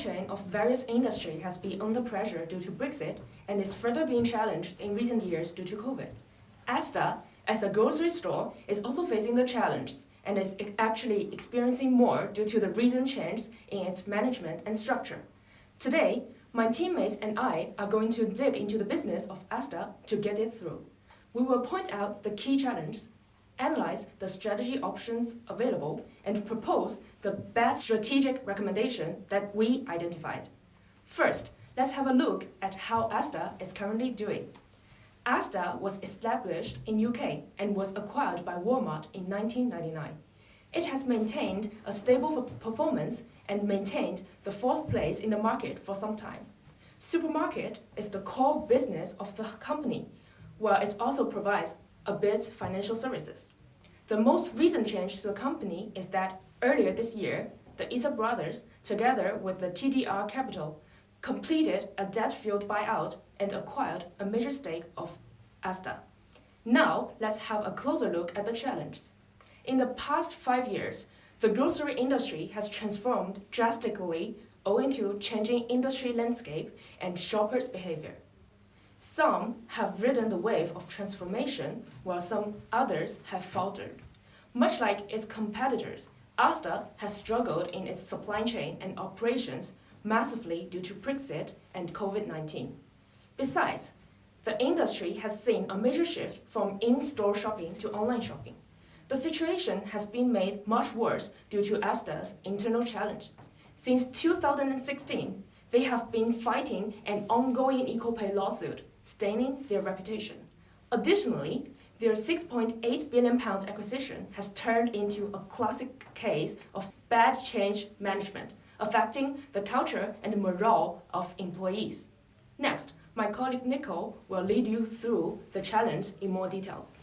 chain of various industries has been under pressure due to Brexit and is further being challenged in recent years due to COVID. ASDA, as a grocery store, is also facing the challenge and is actually experiencing more due to the recent change in its management and structure. Today, my teammates and I are going to dig into the business of ASDA to get it through. We will point out the key challenges, analyze the strategy options available, and propose the best strategic recommendation that we identified. First, let's have a look at how ASDA is currently doing. ASDA was established in UK and was acquired by Walmart in 1999. It has maintained a stable performance and maintained the 4th place in the market for some time. Supermarket is the core business of the company, while it also provides a bit financial services. The most recent change to the company is that earlier this year, the Issa brothers, together with the TDR Capital, completed a debt-fueled buyout and acquired a major stake of ASDA. Now, let's have a closer look at the challenges. In the past 5 years, the grocery industry has transformed drastically owing to changing industry landscape and shoppers' behavior. Some have ridden the wave of transformation, while some others have faltered. Much like its competitors, ASDA has struggled in its supply chain and operations massively due to Brexit and COVID-19. Besides, the industry has seen a major shift from in-store shopping to online shopping. The situation has been made much worse due to ASDA's internal challenges. Since 2016, they have been fighting an ongoing equal pay lawsuit, staining their reputation. Additionally, their £6.8 billion acquisition has turned into a classic case of bad change management, affecting the culture and morale of employees. Next, my colleague Nico will lead you through the challenge in more details.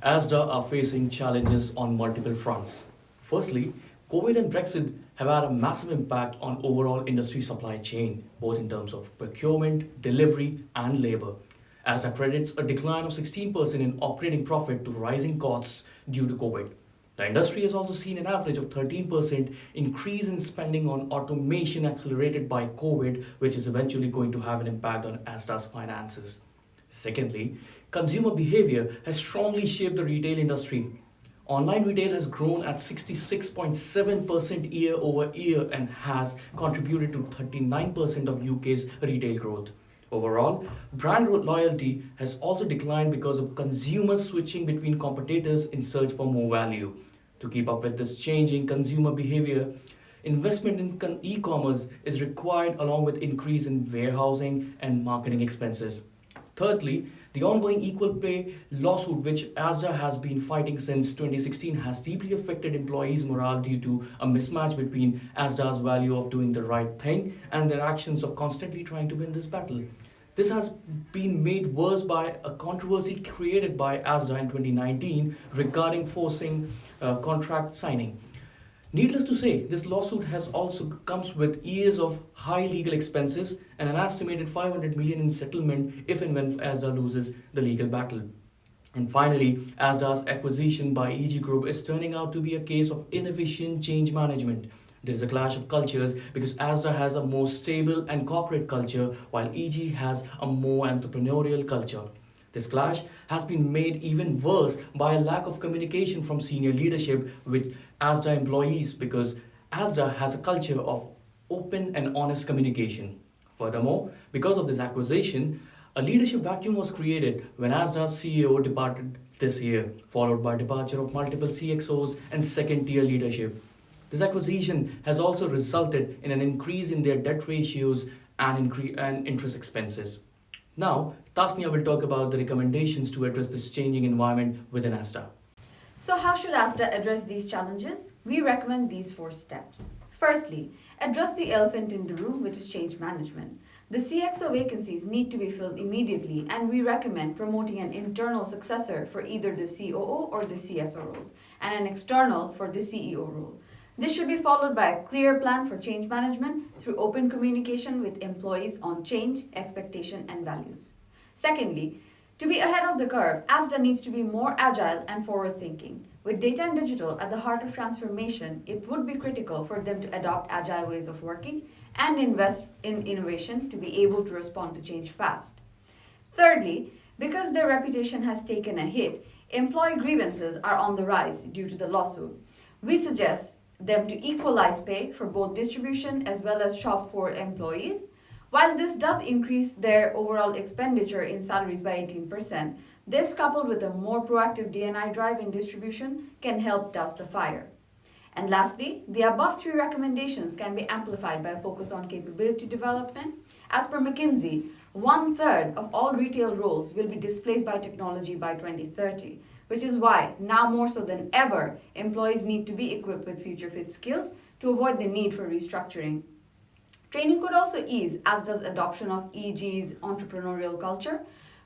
ASDA are facing challenges on multiple fronts. Firstly, COVID and Brexit have had a massive impact on overall industry supply chain, both in terms of procurement, delivery, and labor. ASDA credits a decline of 16% in operating profit to rising costs due to COVID. The industry has also seen an average of 13% increase in spending on automation accelerated by COVID, which is eventually going to have an impact on ASDA's finances. Secondly, consumer behavior has strongly shaped the retail industry. Online retail has grown at 66.7% year over year and has contributed to 39% of UK's retail growth. Overall, brand loyalty has also declined because of consumers switching between competitors in search for more value. To keep up with this changing consumer behavior, investment in e-commerce is required along with increase in warehousing and marketing expenses. Thirdly, the ongoing equal pay lawsuit, which ASDA has been fighting since 2016, has deeply affected employees' morale due to a mismatch between ASDA's value of doing the right thing and their actions of constantly trying to win this battle. This has been made worse by a controversy created by ASDA in 2019 regarding forcing contract signing. Needless to say, this lawsuit has also comes with years of high legal expenses and an estimated 500 million in settlement if and when ASDA loses the legal battle. And finally, ASDA's acquisition by EG Group is turning out to be a case of inefficient change management. There is a clash of cultures because ASDA has a more stable and corporate culture while EG has a more entrepreneurial culture. This clash has been made even worse by a lack of communication from senior leadership with ASDA employees because ASDA has a culture of open and honest communication. Furthermore, because of this acquisition, a leadership vacuum was created when ASDA's CEO departed this year, followed by departure of multiple CXOs and second-tier leadership. This acquisition has also resulted in an increase in their debt ratios and interest expenses. Now, Tasnia will talk about the recommendations to address this changing environment within ASDA. So how should ASDA address these challenges? We recommend these 4 steps. Firstly, address the elephant in the room, which is change management. The CXO vacancies need to be filled immediately, and we recommend promoting an internal successor for either the COO or the CSO roles, and an external for the CEO role. This should be followed by a clear plan for change management through open communication with employees on change, expectation, and values. Secondly, to be ahead of the curve, ASDA needs to be more agile and forward-thinking. With data and digital at the heart of transformation, it would be critical for them to adopt agile ways of working and invest in innovation to be able to respond to change fast. Thirdly, because their reputation has taken a hit, employee grievances are on the rise due to the lawsuit. We suggest them to equalize pay for both distribution as well as shop floor employees. While this does increase their overall expenditure in salaries by 18%, this coupled with a more proactive D&I drive in distribution can help douse the fire. And lastly, the above three recommendations can be amplified by a focus on capability development. As per McKinsey, 1/3 of all retail roles will be displaced by technology by 2030, which is why, now more so than ever, employees need to be equipped with future fit skills to avoid the need for restructuring. Training could also ease ASDA's adoption of EG's entrepreneurial culture,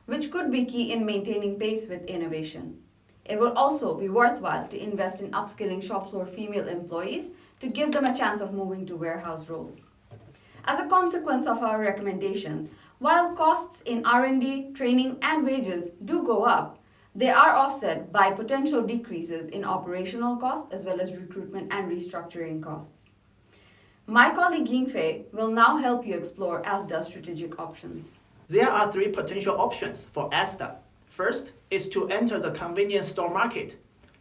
which could be key in maintaining pace with innovation. It will also be worthwhile to invest in upskilling shop floor female employees to give them a chance of moving to warehouse roles. As a consequence of our recommendations, while costs in R&D, training, and wages do go up, they are offset by potential decreases in operational costs as well as recruitment and restructuring costs. My colleague Yingfei will now help you explore ASDA's strategic options. There are three potential options for ASDA. First is to enter the convenience store market.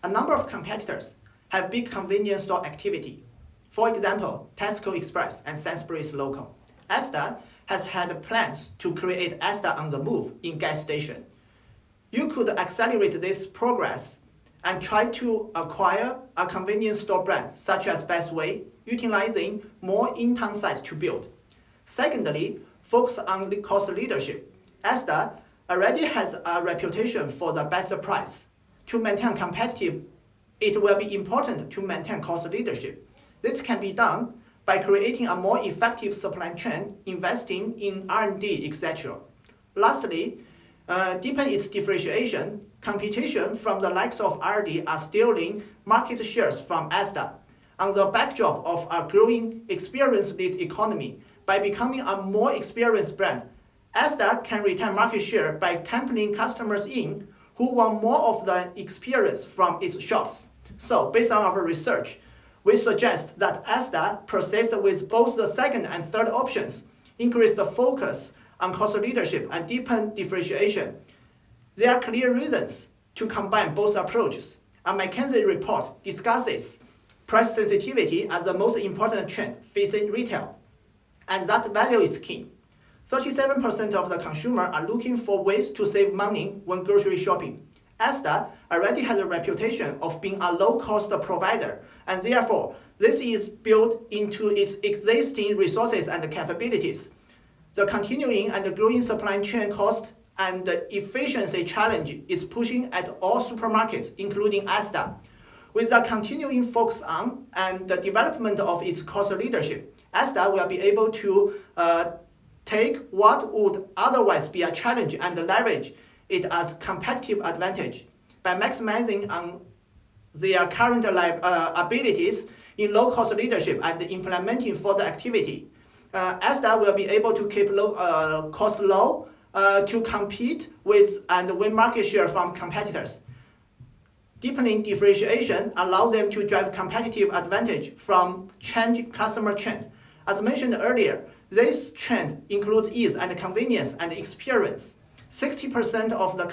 A number of competitors have big convenience store activity. For example, Tesco Express and Sainsbury's Local. ASDA has had plans to create ASDA on the move in gas station. You could accelerate this progress and try to acquire a convenience store brand such as Best Way, utilizing more in-town sites to build. Secondly, focus on the cost leadership. ASDA already has a reputation for the best price. To maintain competitive, it will be important to maintain cost leadership. This can be done by creating a more effective supply chain, investing in R&D, etc. Lastly, deepen its differentiation. Competition from the likes of R&D are stealing market shares from ASDA. On the backdrop of a growing experience-led economy, by becoming a more experienced brand, ASDA can retain market share by tempting customers in who want more of the experience from its shops. So, based on our research, we suggest that ASDA persist with both the second and third options, increase the focus on cost leadership and deepen differentiation. There are clear reasons to combine both approaches. A McKinsey report discusses price sensitivity as the most important trend facing retail, and that value is key. 37% of the consumer are looking for ways to save money when grocery shopping. ASDA already has a reputation of being a low-cost provider, and therefore, this is built into its existing resources and capabilities. The continuing and growing supply chain cost and efficiency challenge is pushing at all supermarkets, including ASDA. With a continuing focus on and the development of its cost leadership, ASDA will be able to take what would otherwise be a challenge and leverage it as competitive advantage. By maximizing on their current abilities in low-cost leadership and implementing further activity, ASDA will be able to keep costs low to compete with and win market share from competitors. Deepening differentiation allows them to drive competitive advantage from changing customer trend. As mentioned earlier, this trend includes ease and convenience and experience. 60% of the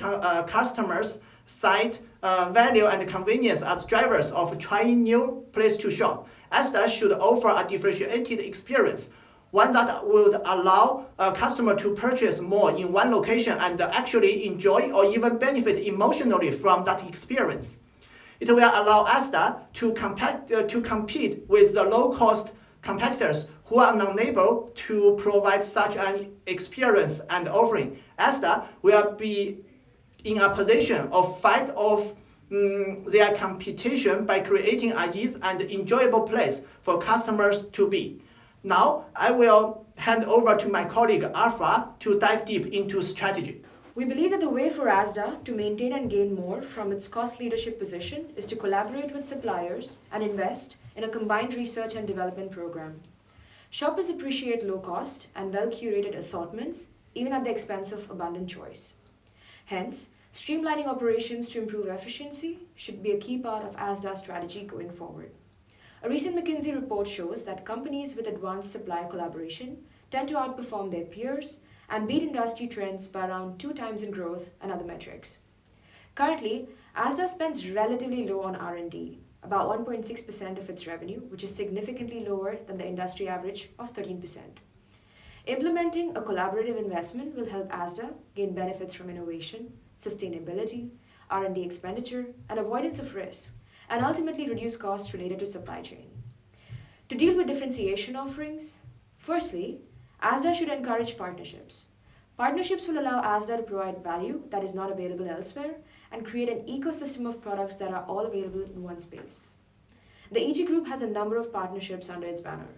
customers cite value and convenience as drivers of trying new place to shop. ASDA should offer a differentiated experience, one that would allow a customer to purchase more in one location and actually enjoy or even benefit emotionally from that experience. It will allow ASDA to compete with the low-cost competitors who are unable to provide such an experience and offering. ASDA will be in a position of fight off their competition by creating a easy and enjoyable place for customers to be. Now, I will hand over to my colleague Alpha to dive deep into strategy. We believe that the way for ASDA to maintain and gain more from its cost leadership position is to collaborate with suppliers and invest in a combined research and development program. Shoppers appreciate low cost and well-curated assortments, even at the expense of abundant choice. Hence, streamlining operations to improve efficiency should be a key part of ASDA's strategy going forward. A recent McKinsey report shows that companies with advanced supply collaboration tend to outperform their peers and beat industry trends by around 2 times in growth and other metrics. Currently, ASDA spends relatively low on R&D, about 1.6% of its revenue, which is significantly lower than the industry average of 13%. Implementing a collaborative investment will help ASDA gain benefits from innovation, sustainability, R&D expenditure, and avoidance of risk, and ultimately reduce costs related to supply chain. To deal with differentiation offerings, firstly, ASDA should encourage partnerships. Partnerships will allow ASDA to provide value that is not available elsewhere and create an ecosystem of products that are all available in one space. The EG Group has a number of partnerships under its banner.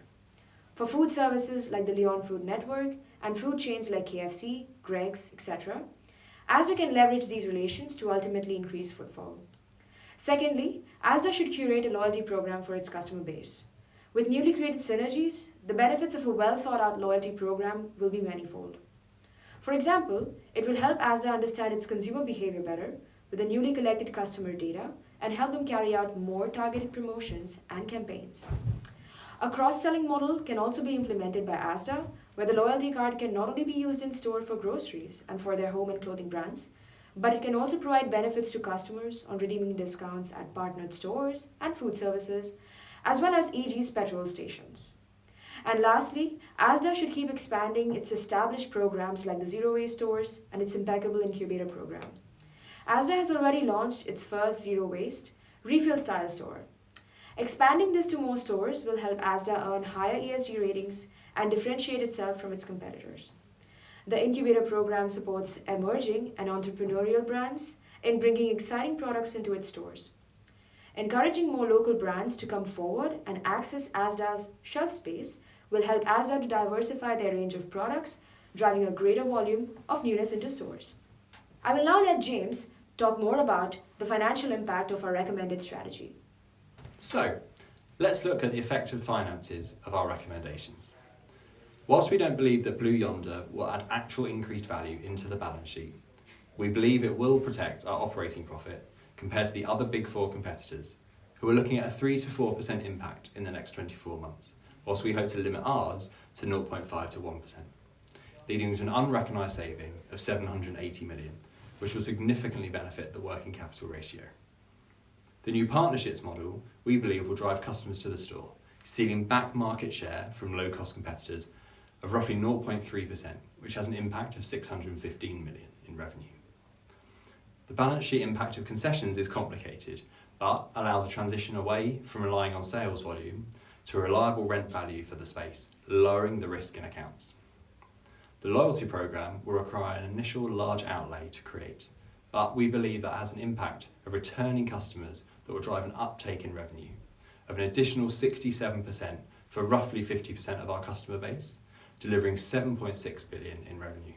For food services like the Leon Food Network and food chains like KFC, Greggs, etc., ASDA can leverage these relations to ultimately increase footfall. Secondly, ASDA should curate a loyalty program for its customer base. With newly created synergies, the benefits of a well-thought-out loyalty program will be manifold. For example, it will help ASDA understand its consumer behavior better with the newly collected customer data and help them carry out more targeted promotions and campaigns. A cross-selling model can also be implemented by ASDA, where the loyalty card can not only be used in store for groceries and for their home and clothing brands, but it can also provide benefits to customers on redeeming discounts at partnered stores and food services, as well as EG's petrol stations. And lastly, ASDA should keep expanding its established programs like the Zero Waste stores and its impeccable incubator program. ASDA has already launched its first Zero Waste refill style store. Expanding this to more stores will help ASDA earn higher ESG ratings and differentiate itself from its competitors. The incubator program supports emerging and entrepreneurial brands in bringing exciting products into its stores. Encouraging more local brands to come forward and access ASDA's shelf space will help ASDA to diversify their range of products, driving a greater volume of newness into stores. I will now let James talk more about the financial impact of our recommended strategy. So, let's look at the effective finances of our recommendations. Whilst we don't believe that Blue Yonder will add actual increased value into the balance sheet, we believe it will protect our operating profit compared to the other Big Four competitors, who are looking at a 3 to 4% impact in the next 24 months, whilst we hope to limit ours to 0.5 to 1%, leading to an unrecognised saving of 780 million, which will significantly benefit the working capital ratio. The new partnerships model, we believe, will drive customers to the store, stealing back market share from low-cost competitors of roughly 0.3%, which has an impact of 615 million in revenue. The balance sheet impact of concessions is complicated, but allows a transition away from relying on sales volume to a reliable rent value for the space, lowering the risk in accounts. The loyalty program will require an initial large outlay to create, but we believe that has an impact of returning customers that will drive an uptake in revenue of an additional 67% for roughly 50% of our customer base, delivering 7.6 billion in revenue.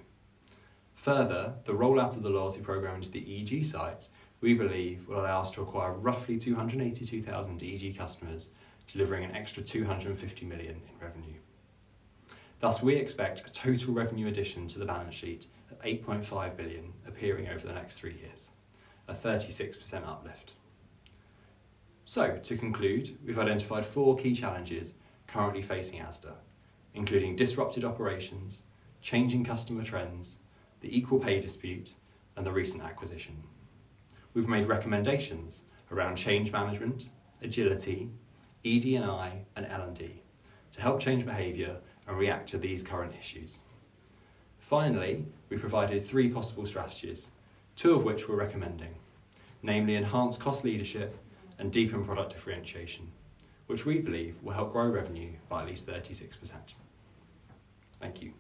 Further, the rollout of the loyalty program into the EG sites, we believe, will allow us to acquire roughly 282,000 EG customers, delivering an extra 250 million in revenue. Thus, we expect a total revenue addition to the balance sheet of 8.5 billion appearing over the next 3 years, a 36% uplift. So, to conclude, we've identified 4 key challenges currently facing ASDA, including disrupted operations, changing customer trends, the equal pay dispute, and the recent acquisition. We've made recommendations around change management, agility, ED&I, and L&D to help change behaviour and react to these current issues. Finally, we provided 3 possible strategies, 2 of which we're recommending, namely enhanced cost leadership and deepen product differentiation, which we believe will help grow revenue by at least 36%. Thank you.